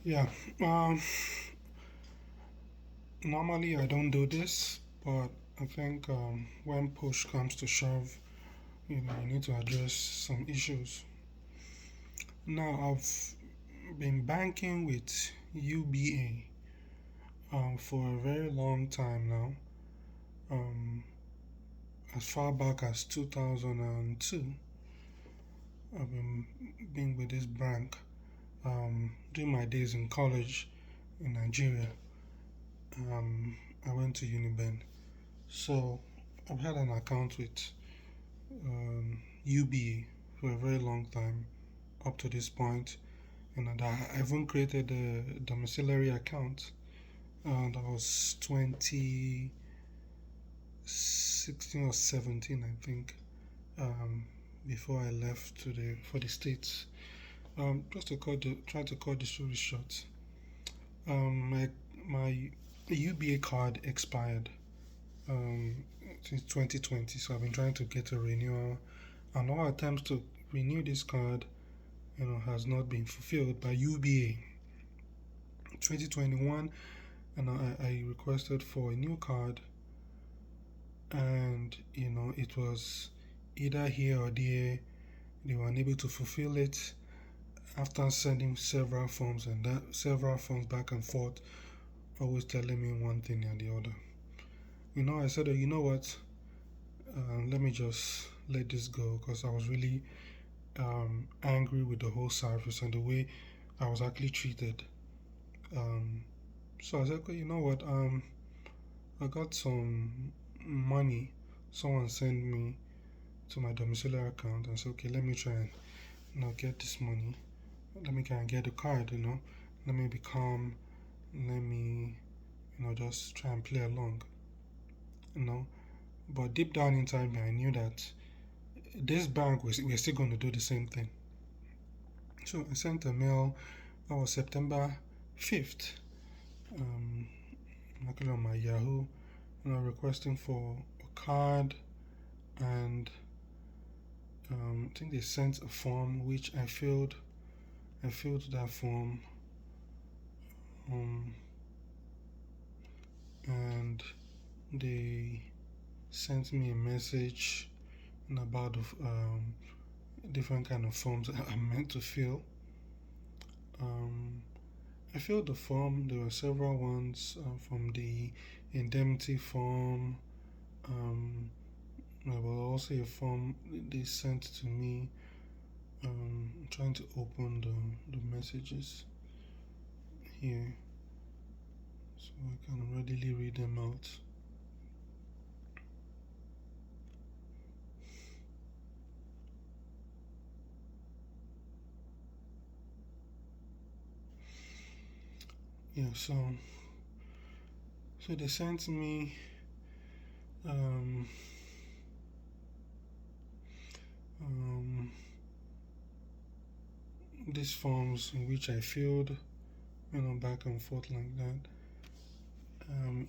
Yeah. Um, Normally I don't do this, but I think when push comes to shove, you need to address some issues. Now I've been banking with UBA for a very long time now. Um, as far back as 2002, I've been with this bank. During my days in college in Nigeria, um, I went to Uniben. So I've had an account with UBA for a very long time up to this point, and I even created a domiciliary account. That was 2016 or 17, I think, um, before I left to the for the states. Just to try to cut the story short, my UBA card expired since 2020, so I've been trying to get a renewal, and all attempts to renew this card, has not been fulfilled by UBA. 2021, and I requested for a new card, and it was either here or there. They were unable to fulfill it after sending several forms back and forth, always telling me one thing and the other. I said, you know what? Let me just let this go because I was really angry with the whole service and the way I was actually treated. Um, so I said, okay, you know what? I got some money. Someone sent me to my domiciliary account and said, okay, let me try and get this money. Let me try and get the card. Let me be calm. Let me just try and play along. You know, but deep down inside me, I knew that this bank was we're still going to do the same thing. So I sent a mail. That was September 5th. Um, Looking on my Yahoo, requesting for a card, and I think they sent a form which I filled. I filled that form, um, and they sent me a message about different kind of forms I'm meant to fill. Um, I filled the form. There were several ones from the indemnity form. Um, there was also a form they sent to me. I'm trying to open the messages here so I can readily read them out. Yeah, so they sent me um, um, these forms in which I filled, back and forth like that.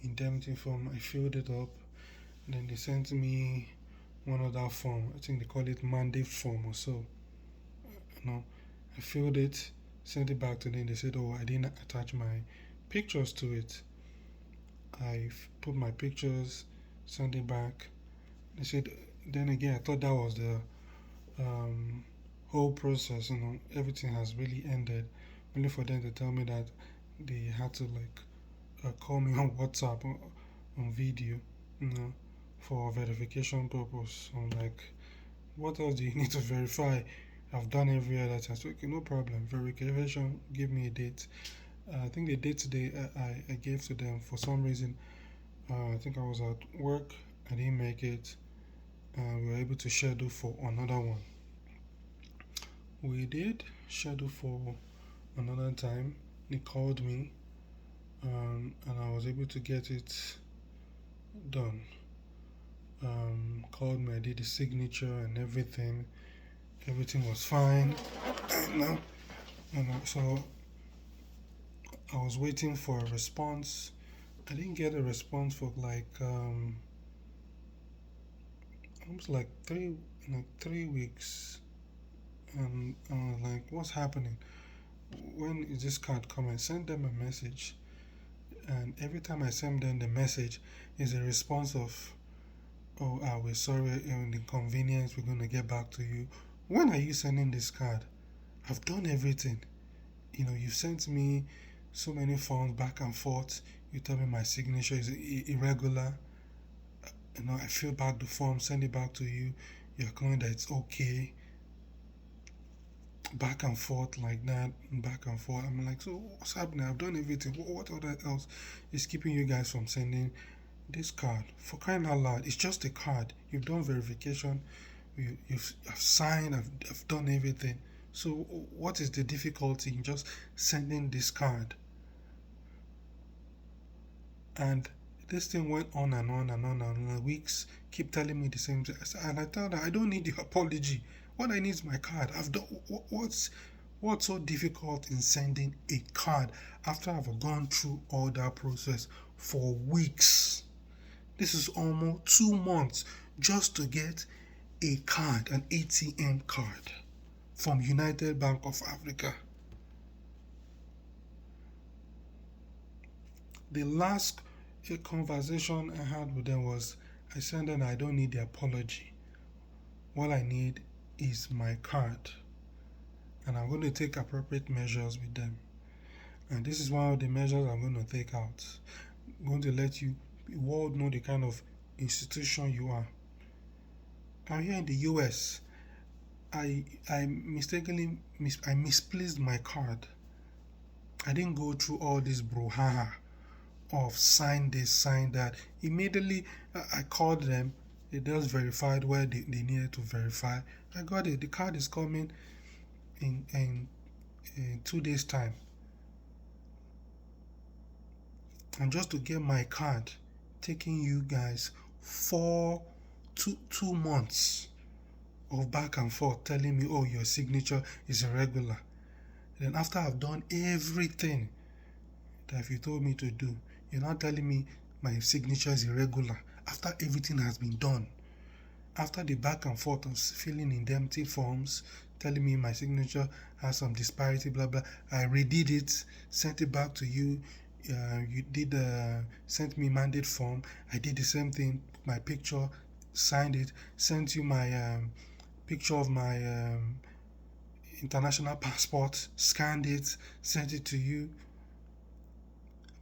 Indemnity form, I filled it up. Then they sent me one other form. I think they call it mandate form or so. You know, I filled it, sent it back to them. They said, "Oh, I didn't attach my pictures to it." I put my pictures, sent it back. They said, then again, I thought that was the um, whole process. Everything has really ended. Only for them to tell me that they had to call me on WhatsApp on video, you know, for verification purpose. I'm like, what else do you need to verify? I've done every other test. Okay, no problem. Verification, give me a date. I think the date I gave to them for some reason, I think I was at work. I didn't make it. We were able to schedule for another one. We did schedule for another time. They called me, and I was able to get it done. Called me. I did the signature and everything. Everything was fine. No, so I was waiting for a response. I didn't get a response for almost like 3 weeks, and I was like, "What's happening?" when is this card coming? Send them a message. And every time I send them the message, is a response of, oh, we're sorry, an inconvenience, we're going to get back to you. When are you sending this card? I've done everything. You've sent me so many forms back and forth. You tell me my signature is irregular. I fill back the form, send it back to you. You're claiming that it's okay. Back and forth like that, back and forth. I'm like, so what's happening? I've done everything. What other else is keeping you guys from sending this card? For crying out loud, it's just a card. You've done verification. I've signed. I've done everything. So what is the difficulty in just sending this card? And this thing went on and on and on and on. Weeks keep telling me the same thing. And I tell them, I don't need your apology. What I need is my card. I've done what's so difficult in sending a card after I've gone through all that process for weeks. This is almost 2 months just to get a card, an ATM card from United Bank of Africa. The last conversation I had with them was, I said that I don't need the apology. What I need is my card. And I'm going to take appropriate measures with them. And this is one of the measures I'm going to take out. I'm going to let the world know the kind of institution you are. I'm here in the US. I mistakenly misplaced my card. I didn't go through all this brouhaha of sign this, sign that. Immediately I called them. They just verified where they needed to verify. I got it. The card is coming in 2 days time. And just to get my card, taking you guys for 2 months of back and forth telling me, oh, your signature is irregular. Then after I've done everything that you told me to do, you're not telling me my signature is irregular after everything has been done. After the back and forth of filling in empty forms, telling me my signature has some disparity, blah blah. I redid it, sent it back to you. You did sent me mandate form. I did the same thing. My picture, signed it, sent you my picture of my international passport, scanned it, sent it to you.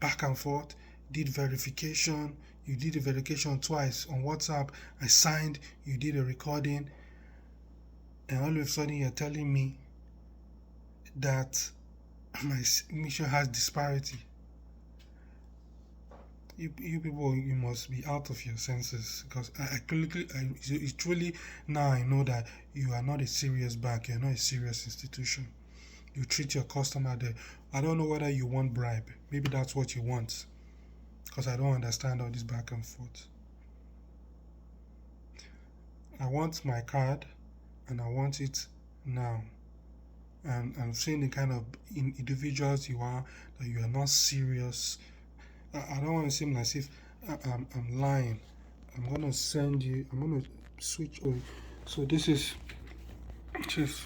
Back and forth, did verification. You did the verification twice on WhatsApp. I signed. You did a recording, and all of a sudden you're telling me that my signature has disparity. You people, you must be out of your senses, because it's truly, now I know that you are not a serious bank. You're not a serious institution. You treat your customer there. I don't know whether you want bribe. Maybe that's what you want, because I don't understand all this back and forth. I want my card, and I want it now. And I'm seeing the kind of individuals you are, that you are not serious. I don't want to seem as if I'm lying. I'm going to send you, I'm going to switch over. So this is just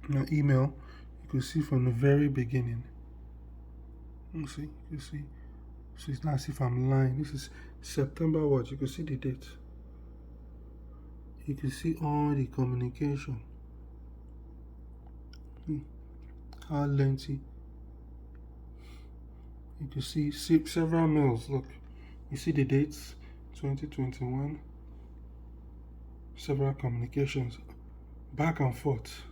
my email. You can see from the very beginning. You see. So it's not as if I'm lying. This is September what? You can see the date. You can see all the communication. How lengthy. You can see several mails. Look, you see the dates, 2021. Several communications, back and forth.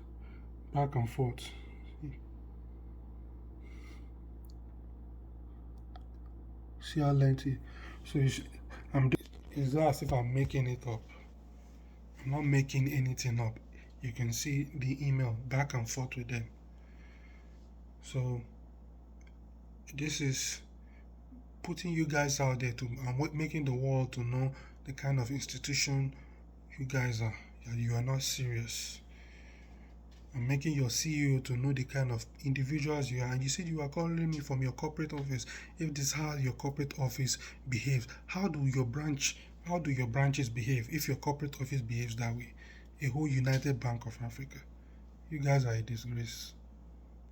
See how lengthy. So it's not as if I'm making it up. I'm not making anything up. You can see the email back and forth with them. So this is putting you guys out there making the world to know the kind of institution you guys are. You are not serious. I'm making your CEO to know the kind of individuals you are. And you said you are calling me from your corporate office. If this is how your corporate office behaves, how do your branches behave if your corporate office behaves that way? A whole United Bank of Africa. You guys are a disgrace.